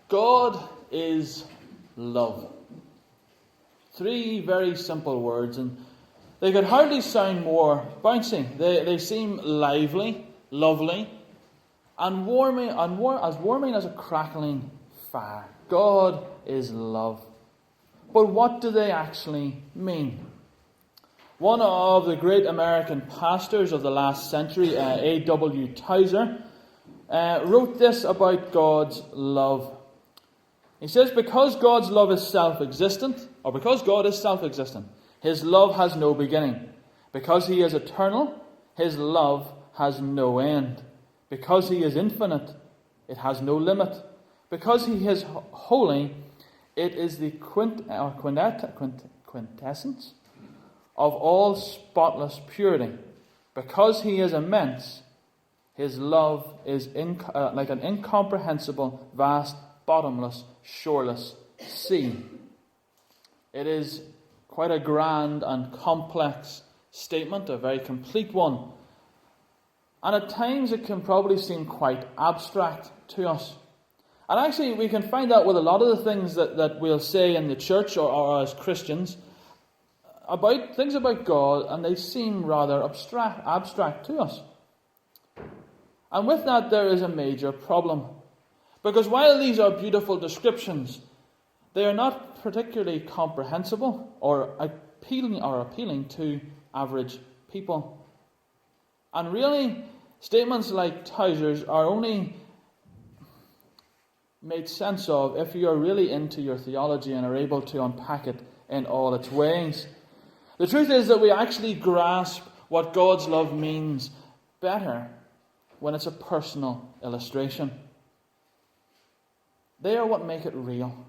God is love. 3 very simple words, and they could hardly sound more bouncy. They seem lively, lovely, and as warming as a crackling fire. God is love. But what do they actually mean? One of the great American pastors of the last century, A.W. Tozer, wrote this about God's love. He says, because God's love is self-existent, or because God is self-existent, His love has no beginning. Because He is eternal, His love has no end. Because He is infinite, it has no limit. Because He is holy, it is the quintessence of all spotless purity. Because He is immense, His love is like an incomprehensible, vast, bottomless, shoreless sea. It is quite a grand and complex statement, a very complete one. And at times it can probably seem quite abstract to us. And actually we can find that with a lot of the things that we'll say in the church or as Christians about things about God, and they seem rather abstract to us. And with that there is a major problem. Because while these are beautiful descriptions, they are not particularly comprehensible or appealing to average people. And really, statements like Tozer's are only made sense of if you are really into your theology and are able to unpack it in all its ways. The truth is that we actually grasp what God's love means better when it's a personal illustration. They are what make it real,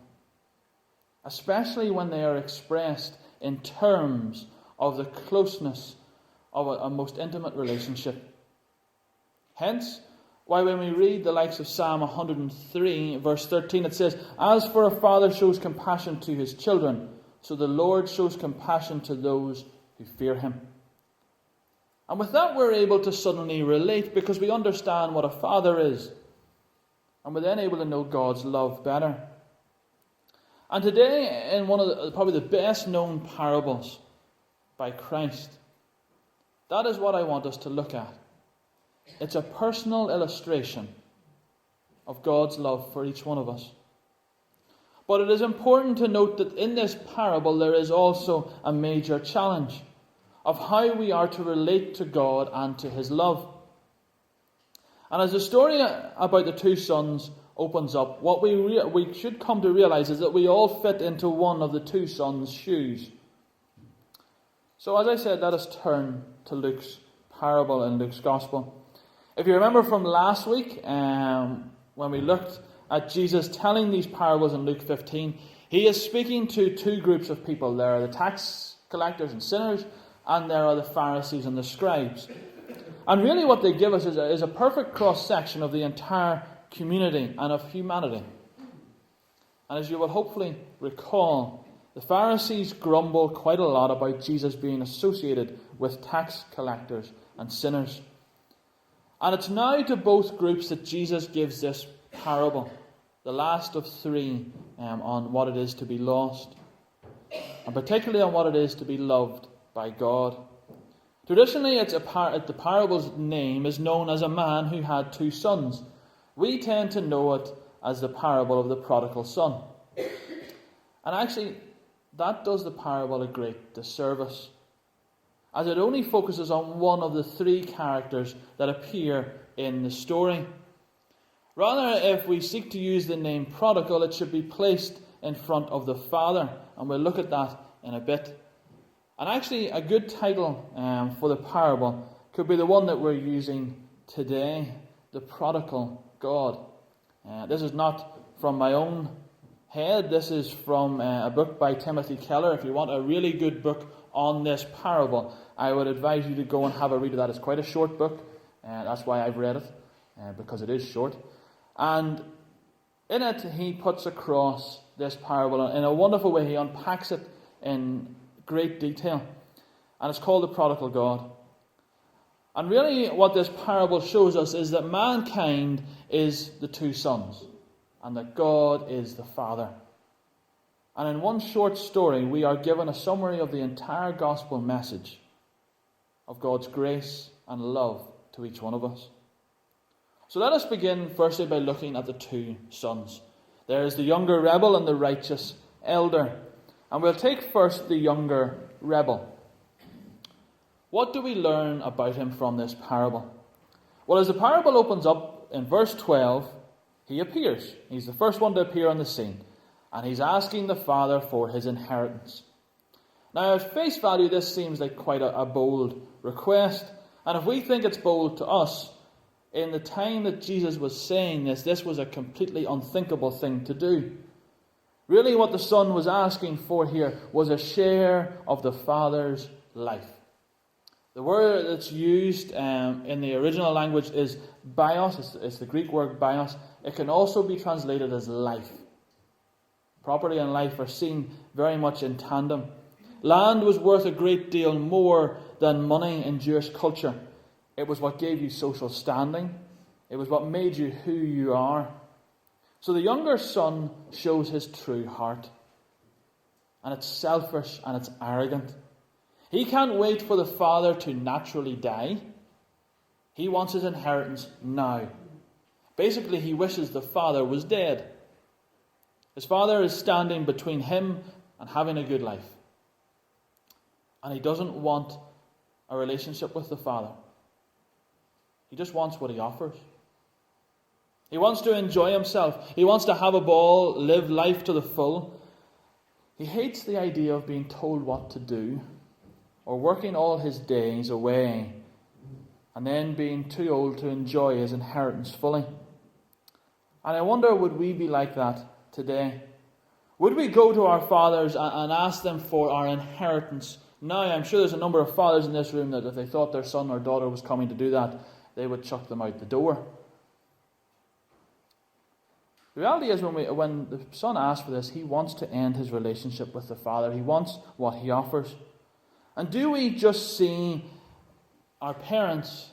especially when they are expressed in terms of the closeness of a most intimate relationship. Hence, why when we read the likes of Psalm 103, verse 13, it says, "As for a father shows compassion to his children, so the Lord shows compassion to those who fear Him." And with that we're able to suddenly relate because we understand what a father is. And we're then able to know God's love better. And today, in one of probably the best known parables by Christ, that is what I want us to look at. It's a personal illustration of God's love for each one of us. But it is important to note that in this parable there is also a major challenge of how we are to relate to God and to His love. And as the story about the 2 sons opens up, what we should come to realize is that we all fit into one of the 2 sons' shoes. So as I said, let us turn to Luke's parable in Luke's Gospel. If you remember from last week, when we looked at Jesus telling these parables in Luke 15, He is speaking to 2 groups of people. There are the tax collectors and sinners, and there are the Pharisees and the scribes. And really what they give us is a perfect cross-section of the entire community and of humanity. And as you will hopefully recall, the Pharisees grumble quite a lot about Jesus being associated with tax collectors and sinners. And it's now to both groups that Jesus gives this parable, the last of 3, on what it is to be lost, and particularly on what it is to be loved by God. Traditionally, the parable's name is known as a man who had 2 sons. We tend to know it as the parable of the prodigal son. And actually, that does the parable a great disservice, as it only focuses on one of the 3 characters that appear in the story. Rather, if we seek to use the name prodigal, it should be placed in front of the father, and we'll look at that in a bit. And actually, a good title for the parable could be the one that we're using today, The Prodigal God. This is not from my own head. This is from a book by Timothy Keller. If you want a really good book on this parable, I would advise you to go and have a read of that. It's quite a short book. That's why I've read it, because it is short. And in it, he puts across this parable in a wonderful way. He unpacks it in great detail. And it's called The Prodigal God. And really what this parable shows us is that mankind is the 2 sons. and that God is the Father. And in one short story, we are given a summary of the entire gospel message of God's grace and love to each one of us. So let us begin firstly by looking at the two sons. There is the younger rebel and the righteous elder. And we'll take first the younger rebel. What do we learn about him from this parable? Well, as the parable opens up in verse 12, he appears. He's the first one to appear on the scene. And he's asking the father for his inheritance. Now, at face value, this seems like quite a bold request. And if we think it's bold to us, in the time that Jesus was saying this was a completely unthinkable thing to do. Really, what the son was asking for here was a share of the father's life. The word that's used in the original language is bios. It's the Greek word bios. It can also be translated as life. Property and life are seen very much in tandem. Land was worth a great deal more than money in Jewish culture. It was what gave you social standing. It was what made you who you are. So the younger son shows his true heart. And it's selfish and it's arrogant. He can't wait for the father to naturally die. He wants his inheritance now. Basically, he wishes the father was dead. His father is standing between him and having a good life. And he doesn't want a relationship with the father. He just wants what he offers. He wants to enjoy himself. He wants to have a ball, live life to the full. He hates the idea of being told what to do or working all his days away and then being too old to enjoy his inheritance fully. And I wonder, would we be like that today? Would we go to our fathers and ask them for our inheritance? Now, I'm sure there's a number of fathers in this room that if they thought their son or daughter was coming to do that, they would chuck them out the door. The reality is when the son asks for this, he wants to end his relationship with the father. He wants what he offers. And do we just see our parents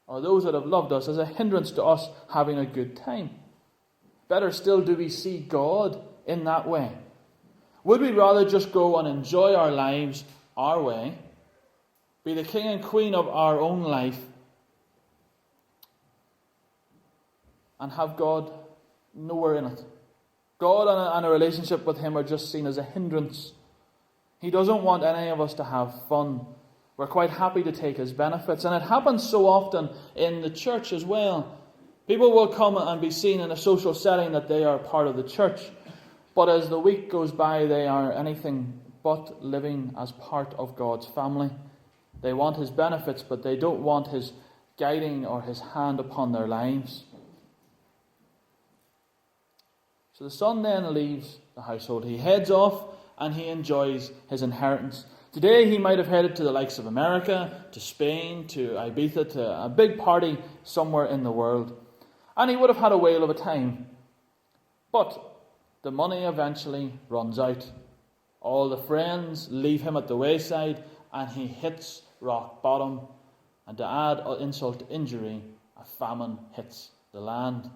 or those that have loved us as a hindrance to us having a good time? Better still, do we see God in that way? Would we rather just go and enjoy our lives our way, be the king and queen of our own life, and have God nowhere in it? God and a relationship with him are just seen as a hindrance. He doesn't want any of us to have fun. We're quite happy to take his benefits. And it happens so often in the church as well. People will come and be seen in a social setting that they are part of the church. But as the week goes by, they are anything but living as part of God's family. They want his benefits, but they don't want his guiding or his hand upon their lives. So the son then leaves the household. He heads off and he enjoys his inheritance. Today he might have headed to the likes of America, to Spain, to Ibiza, to a big party somewhere in the world. And he would have had a whale of a time. But the money eventually runs out. All the friends leave him at the wayside and he hits rock bottom. And to add insult to injury, a famine hits the land.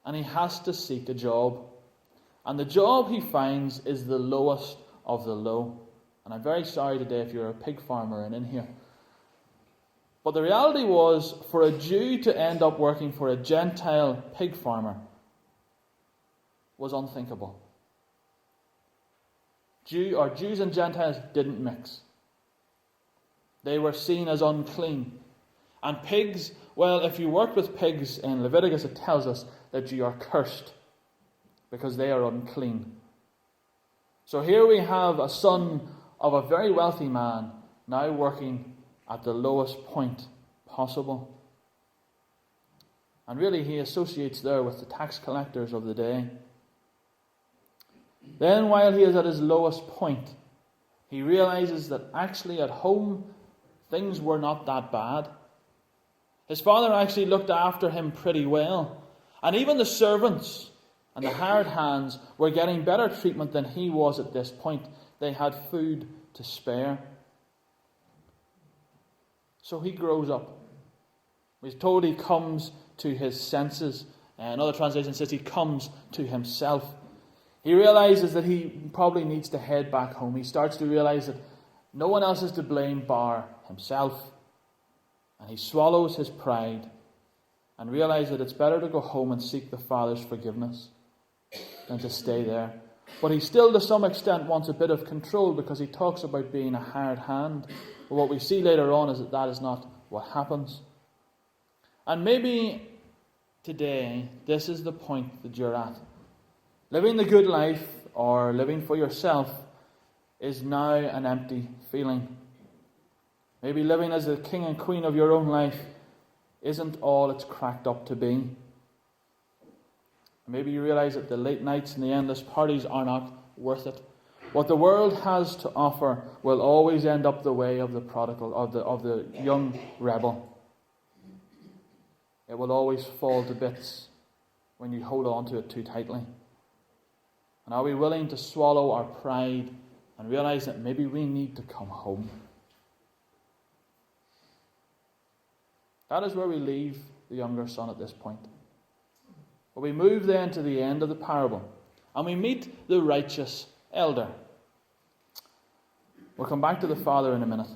And he has to seek a job. And the job he finds is the lowest of the low. And I'm very sorry today if you're a pig farmer and in here. But the reality was, for a Jew to end up working for a Gentile pig farmer was unthinkable. Jews and Gentiles didn't mix. They were seen as unclean. And pigs, well, if you worked with pigs in Leviticus, it tells us that you are cursed because they are unclean. So here we have a son of a very wealthy man now working at the lowest point possible. And really he associates there with the tax collectors of the day. Then while he is at his lowest point, he realizes that actually at home things were not that bad. His father actually looked after him pretty well. And even the servants and the hired hands were getting better treatment than he was at this point. They had food to spare. So he grows up. We're told he comes to his senses Another translation says he comes to himself. He realizes that he probably needs to head back home. He starts to realize that no one else is to blame bar himself. And he swallows his pride and realizes that it's better to go home and seek the Father's forgiveness than to stay there. But he still, to some extent, wants a bit of control because he talks about being a hired hand. But what we see later on is that that is not what happens. And maybe today, this is the point that you're at. Living the good life, or living for yourself, is now an empty feeling. Maybe living as the king and queen of your own life isn't all it's cracked up to be. Maybe you realize that the late nights and the endless parties are not worth it. What the world has to offer will always end up the way of the prodigal, of the young rebel. It will always fall to bits when you hold on to it too tightly. And are we willing to swallow our pride and realize that maybe we need to come home? That is where we leave the younger son at this point. But we move then to the end of the parable, and we meet the righteous elder. We'll come back to the father in a minute.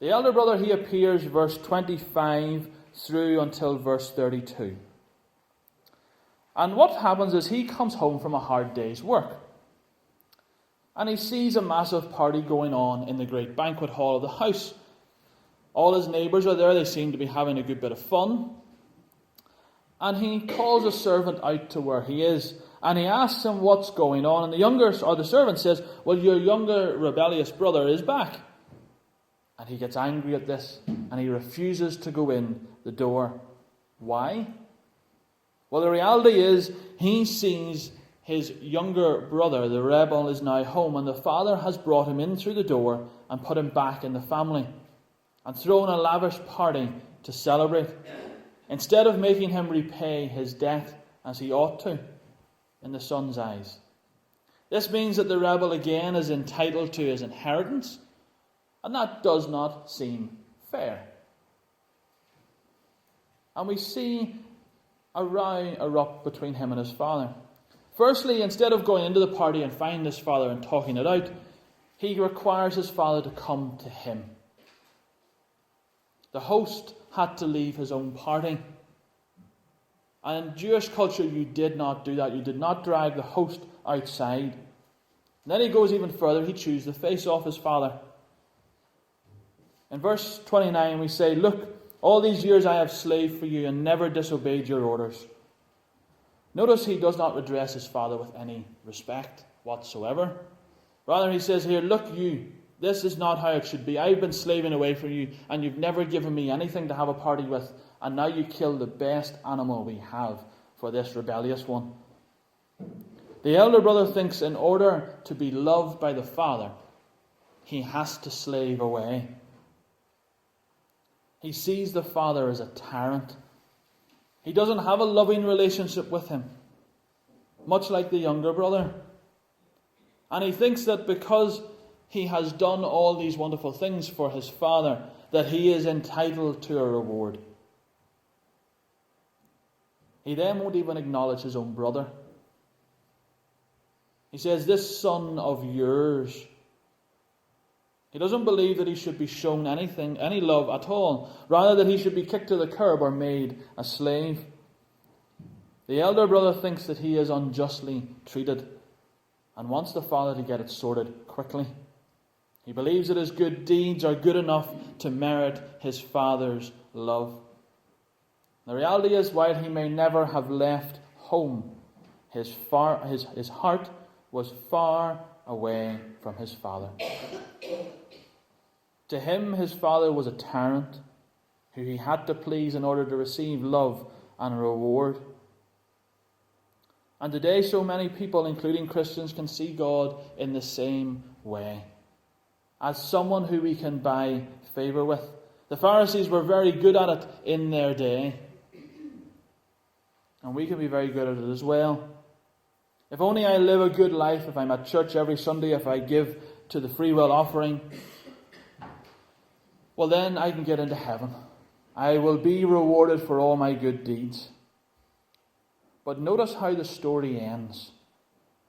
The elder brother, he appears verse 25 through until verse 32. And what happens is he comes home from a hard day's work. And he sees a massive party going on in the great banquet hall of the house. All his neighbours are there. They seem to be having a good bit of fun. And he calls a servant out to where he is. And he asks him what's going on. And the servant says, well, your younger rebellious brother is back. And he gets angry at this. And he refuses to go in the door. Why? Well, the reality is, he sees his younger brother, the rebel, is now home, and the father has brought him in through the door and put him back in the family, and thrown a lavish party to celebrate, instead of making him repay his debt as he ought to in the son's eyes. This means that the rebel again is entitled to his inheritance, and that does not seem fair. And we see a row erupt between him and his father. Firstly, instead of going into the party and finding his father and talking it out, he requires his father to come to him. The host had to leave his own party. And in Jewish culture, you did not do that. You did not drag the host outside. And then he goes even further. He chews the face off his father. In verse 29, we say, look, all these years I have slaved for you and never disobeyed your orders. Notice he does not address his father with any respect whatsoever. Rather, he says here, look you, this is not how it should be. I've been slaving away for you, and you've never given me anything to have a party with, and now you kill the best animal we have for this rebellious one. The elder brother thinks in order to be loved by the father, he has to slave away. He sees the father as a tyrant. He doesn't have a loving relationship with him, much like the younger brother. And he thinks that because he has done all these wonderful things for his father, that he is entitled to a reward. He then won't even acknowledge his own brother. He says, this son of yours. He doesn't believe that he should be shown anything, any love at all. Rather that he should be kicked to the curb or made a slave. The elder brother thinks that he is unjustly treated and wants the father to get it sorted quickly. He believes that his good deeds are good enough to merit his father's love. The reality is, while he may never have left home, his heart was far away from his father. To him, his father was a tyrant who he had to please in order to receive love and reward. And today, so many people, including Christians, can see God in the same way, as someone who we can buy favour with. The Pharisees were very good at it in their day, and we can be very good at it as well. If only I live a good life, if I'm at church every Sunday, if I give to the free will offering, well then I can get into heaven. I will be rewarded for all my good deeds. But notice how the story ends.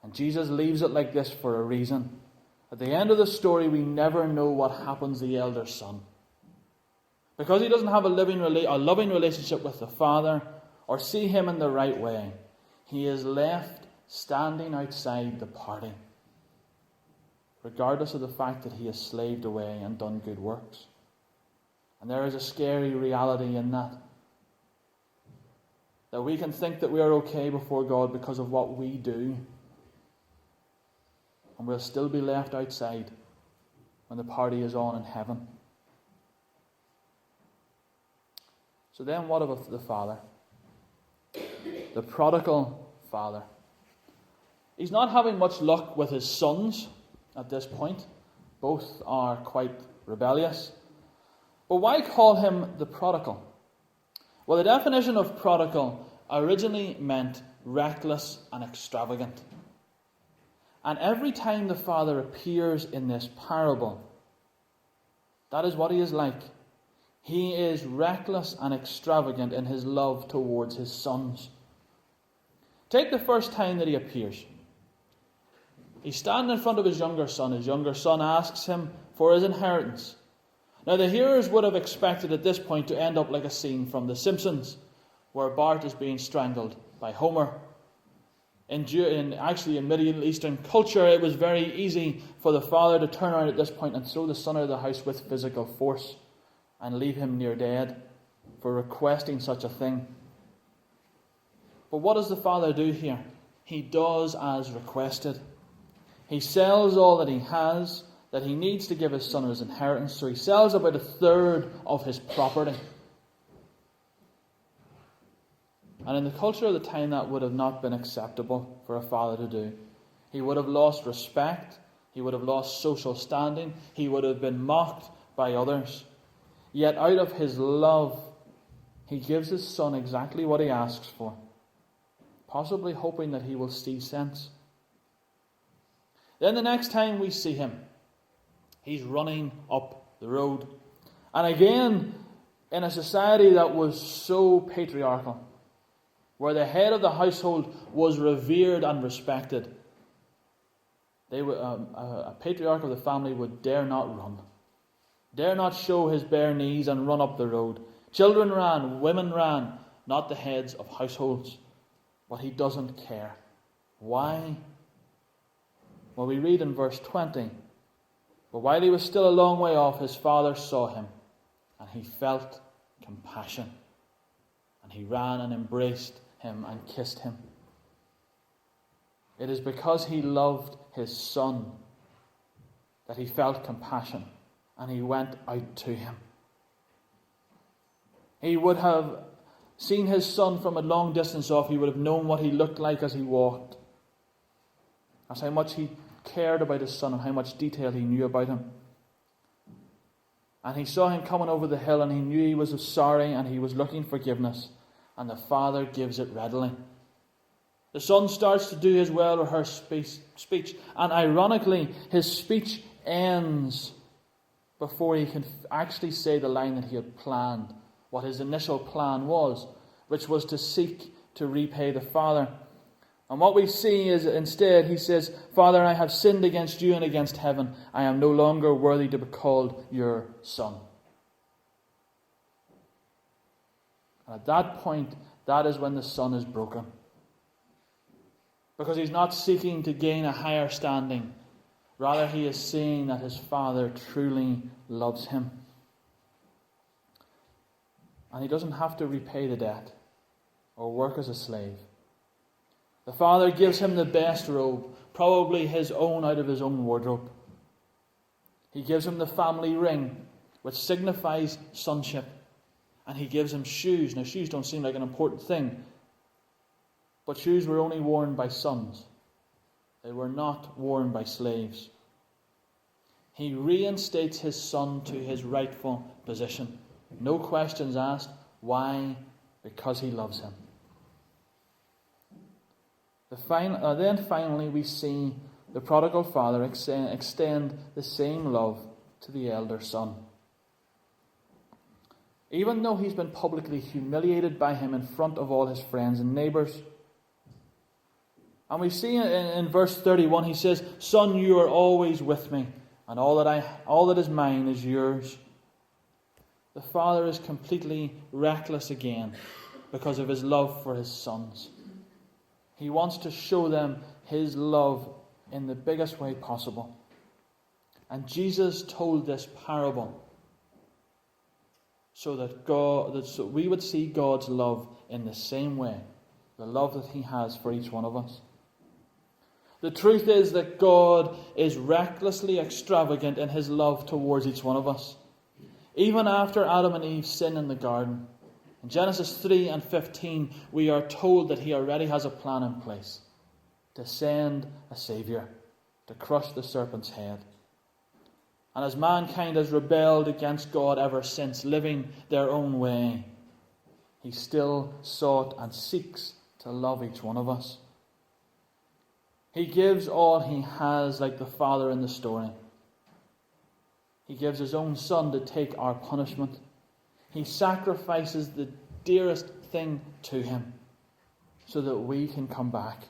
And Jesus leaves it like this for a reason. At the end of the story, we never know what happens to the elder son. Because he doesn't have a loving relationship with the Father or see him in the right way, he is left standing outside the party, regardless of the fact that he has slaved away and done good works. And there is a scary reality in that. That we can think that we are okay before God because of what we do. And we'll still be left outside when the party is on in heaven. So then what about the father? The prodigal father. He's not having much luck with his sons at this point. Both are quite rebellious. But why call him the prodigal? Well, the definition of prodigal originally meant reckless and extravagant. And every time the father appears in this parable, that is what he is like. He is reckless and extravagant in his love towards his sons. Take the first time that he appears. He's standing in front of his younger son. His younger son asks him for his inheritance. Now, the hearers would have expected at this point to end up like a scene from The Simpsons, where Bart is being strangled by Homer. In Middle Eastern culture, it was very easy for the father to turn around at this point and throw the son out of the house with physical force and leave him near dead for requesting such a thing. But what does the father do here? He does as requested. He sells all that he has, that he needs to give his son his inheritance, so he sells about 1/3 of his property. And in the culture of the time, that would have not been acceptable for a father to do. He would have lost respect, he would have lost social standing, he would have been mocked by others. Yet out of his love, he gives his son exactly what he asks for, possibly hoping that he will see sense. Then the next time we see him, he's running up the road. And again, in a society that was so patriarchal, where the head of the household was revered and respected, a patriarch of the family would dare not run, dare not show his bare knees and run up the road. Children ran, women ran, not the heads of households. But he doesn't care. Why? Well, we read in verse 20, but while he was still a long way off, his father saw him, and he felt compassion. And he ran and embraced him and kissed him. It is because he loved his son that he felt compassion, and he went out to him. He would have seen his son from a long distance off. He would have known what he looked like as he walked. That's how much he cared about his son and how much detail he knew about him. And he saw him coming over the hill, and he knew he was sorry and he was looking forgiveness. And the father gives it readily. The son starts to do his well-rehearsed speech. And ironically, his speech ends before he can actually say the line that he had planned, what his initial plan was, which was to seek to repay the father. And what we see is instead he says, "Father, I have sinned against you and against heaven. I am no longer worthy to be called your son." And at that point, that is when the son is broken. Because he's not seeking to gain a higher standing. Rather, he is seeing that his father truly loves him. And he doesn't have to repay the debt or work as a slave. The father gives him the best robe, probably his own out of his own wardrobe. He gives him the family ring, which signifies sonship. And he gives him shoes. Now, shoes don't seem like an important thing, but shoes were only worn by sons. They were not worn by slaves. He reinstates his son to his rightful position. No questions asked. Why? Because he loves him. Then finally we see the prodigal father extend the same love to the elder son. Even though he's been publicly humiliated by him in front of all his friends and neighbours, And we see in verse 31, he says, "Son, you are always with me, and all that is mine is yours." The Father is completely reckless again because of his love for his sons. He wants to show them his love in the biggest way possible. And Jesus told this parable so that we would see God's love in the same way, the love that he has for each one of us. The truth is that God is recklessly extravagant in his love towards each one of us. Even after Adam and Eve sin in the garden, in Genesis 3 and 15, we are told that he already has a plan in place to send a Saviour to crush the serpent's head. And as mankind has rebelled against God ever since, living their own way, he still sought and seeks to love each one of us. He gives all he has, like the father in the story. He gives his own son to take our punishment. He sacrifices the dearest thing to him so that we can come back.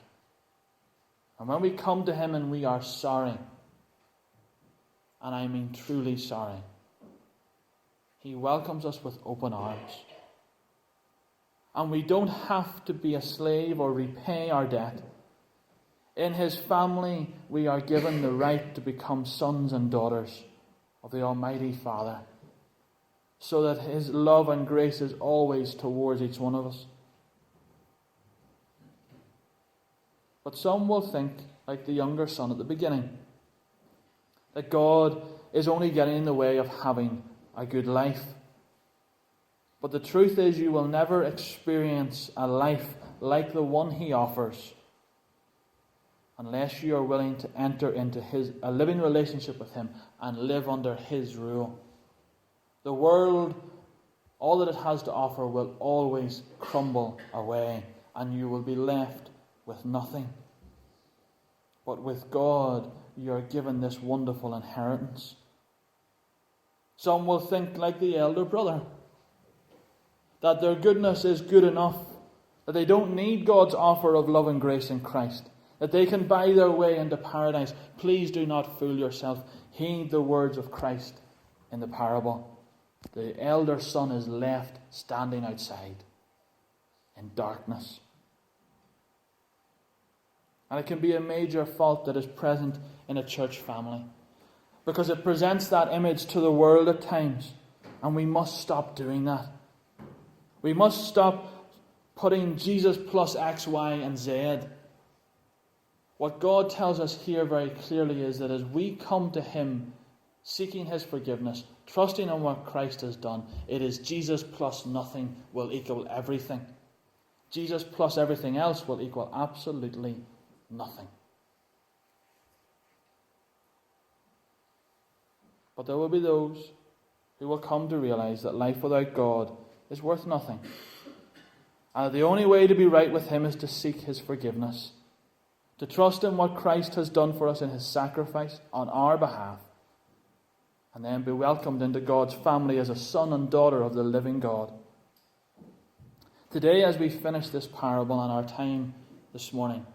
And when we come to him and we are sorry, and I mean truly sorry, he welcomes us with open arms. And we don't have to be a slave or repay our debt. In his family, we are given the right to become sons and daughters of the Almighty Father, so that his love and grace is always towards each one of us. But some will think, like the younger son at the beginning, that God is only getting in the way of having a good life. But the truth is, you will never experience a life like the one he offers unless you are willing to enter into a living relationship with him and live under his rule. The world, all that it has to offer, will always crumble away, and you will be left with nothing. But with God, you are given this wonderful inheritance. Some will think, like the elder brother, that their goodness is good enough, that they don't need God's offer of love and grace in Christ, that they can buy their way into paradise. Please do not fool yourself. Heed the words of Christ in the parable. The elder son is left standing outside in darkness. And it can be a major fault that is present in a church family, because it presents that image to the world at times, and we must stop doing that. We must stop putting Jesus plus X, Y, and Z. What God tells us here very clearly is that as we come to him, seeking his forgiveness, trusting in what Christ has done, it is Jesus plus nothing will equal everything. Jesus plus everything else will equal absolutely nothing. But there will be those who will come to realize that life without God is worth nothing, and the only way to be right with him is to seek his forgiveness, to trust in what Christ has done for us in his sacrifice on our behalf, and then be welcomed into God's family as a son and daughter of the living God. Today, as we finish this parable and our time this morning,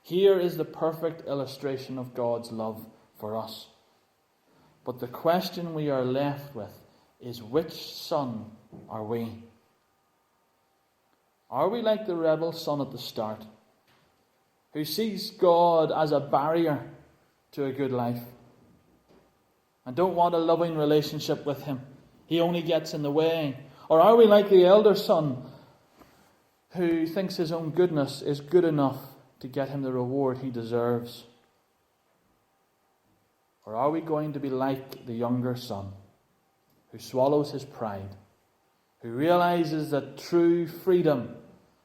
here is the perfect illustration of God's love for us. But the question we are left with is, which son are we? Are we like the rebel son at the start, who sees God as a barrier to a good life and don't want a loving relationship with him? He only gets in the way. Or are we like the elder son, who thinks his own goodness is good enough to get him the reward he deserves? Or are we going to be like the younger son, who swallows his pride, who realizes that true freedom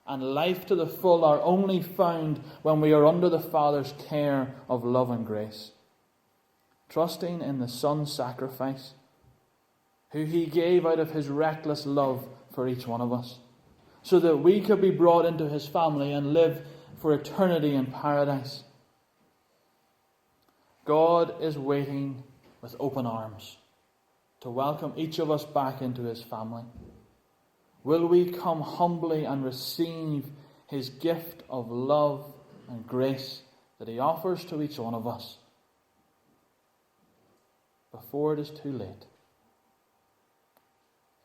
and life to the full are only found when we are under the Father's care of love and grace, trusting in the Son's sacrifice, who he gave out of his reckless love for each one of us, so that we could be brought into his family and live for eternity in paradise? God is waiting with open arms to welcome each of us back into his family. Will we come humbly and receive his gift of love and grace that He offers to each one of us before it is too late.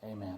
Amen.